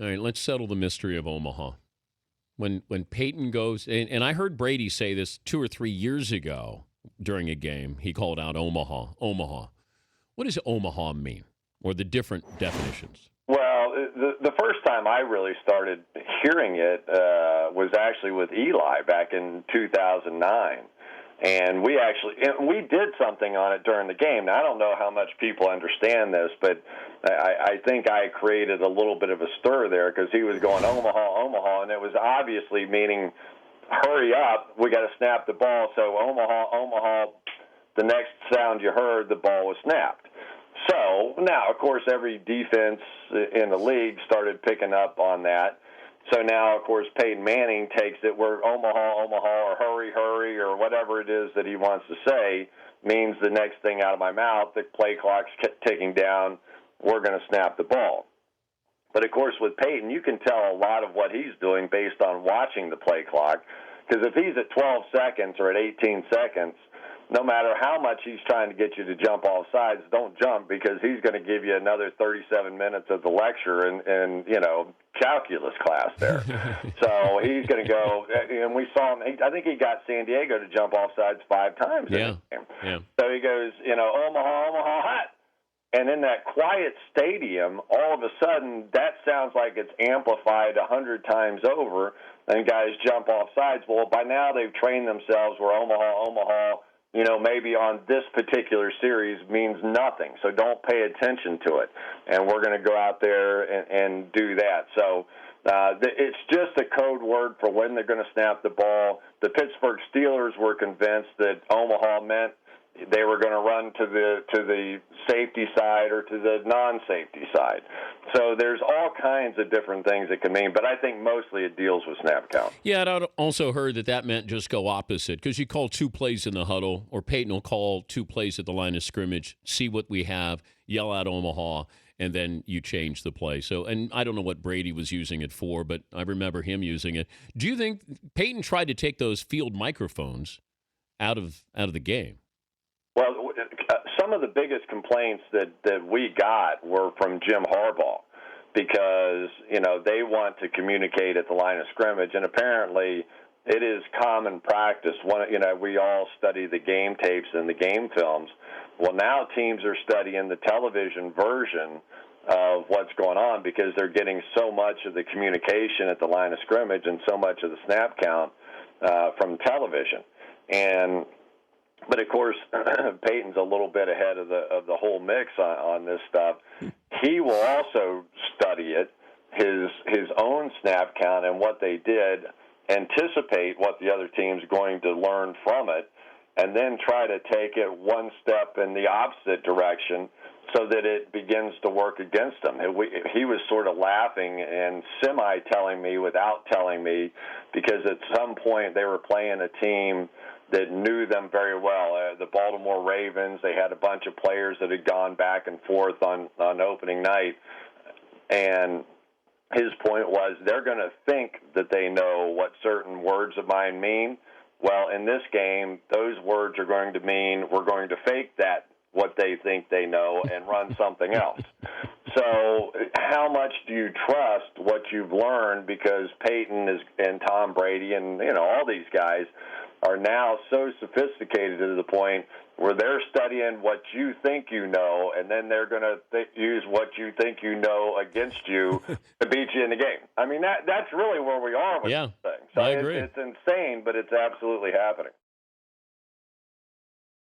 All right, let's settle the mystery of Omaha. When Peyton goes, and I heard Brady say this 2 or 3 years ago during a game, he called out Omaha. Omaha. What does Omaha mean, or the different definitions? Well, the first time I really started hearing it was actually with Eli back in 2009. And we did something on it during the game. Now, I don't know how much people understand this, but I think I created a little bit of a stir there because he was going Omaha, Omaha, and it was obviously meaning hurry up, we got to snap the ball. So Omaha, Omaha, the next sound you heard, the ball was snapped. So now, of course, every defense in the league started picking up on that. So now, of course, Peyton Manning takes it where Omaha, Omaha, or hurry, hurry, or whatever it is that he wants to say means the next thing out of my mouth, the play clock's ticking down, we're going to snap the ball. But, of course, with Peyton, you can tell a lot of what he's doing based on watching the play clock, because if he's at 12 seconds or at 18 seconds, no matter how much he's trying to get you to jump off sides, don't jump, because he's going to give you another 37 minutes of the lecture in calculus class there. So he's going to go, and we saw him, I think he got San Diego to jump off sides 5 times in the game. Yeah. So he goes, Omaha, Omaha, hot. And in that quiet stadium, all of a sudden, that sounds like it's amplified 100 times over, and guys jump off sides. Well, by now they've trained themselves where Omaha, Omaha, maybe on this particular series means nothing. So don't pay attention to it. And we're going to go out there and do that. So it's just a code word for when they're going to snap the ball. The Pittsburgh Steelers were convinced that Omaha meant they were going to run to the safety side or to the non-safety side. So there's all kinds of different things it can mean, but I think mostly it deals with snap count. Yeah, and I also heard that meant just go opposite, because you call 2 plays in the huddle, or Peyton will call 2 plays at the line of scrimmage, see what we have, yell out Omaha, and then you change the play. So, and I don't know what Brady was using it for, but I remember him using it. Do you think Peyton tried to take those field microphones out of the game? Well, some of the biggest complaints that we got were from Jim Harbaugh, because, they want to communicate at the line of scrimmage, and apparently it is common practice. We all study the game tapes and the game films. Well, now teams are studying the television version of what's going on, because they're getting so much of the communication at the line of scrimmage and so much of the snap count from television. But of course, Peyton's a little bit ahead of the whole mix on this stuff. He will also study it, his own snap count and what they did, anticipate what the other team's going to learn from it, and then try to take it one step in the opposite direction so that it begins to work against him. He was sort of laughing and semi-telling me without telling me, because at some point they were playing a team that knew them very well. The Baltimore Ravens, they had a bunch of players that had gone back and forth on opening night. And his point was, they're going to think that they know what certain words of mine mean. Well, in this game, those words are going to mean we're going to fake that, what they think they know, and run something else. So how much do you trust what you've learned? Because Peyton and Tom Brady and all these guys are now so sophisticated to the point where they're studying what you think you know, and then they're going to use what you think you know against you to beat you in the game. I mean, that's really where we are with this thing. So I agree. It's insane, but it's absolutely happening.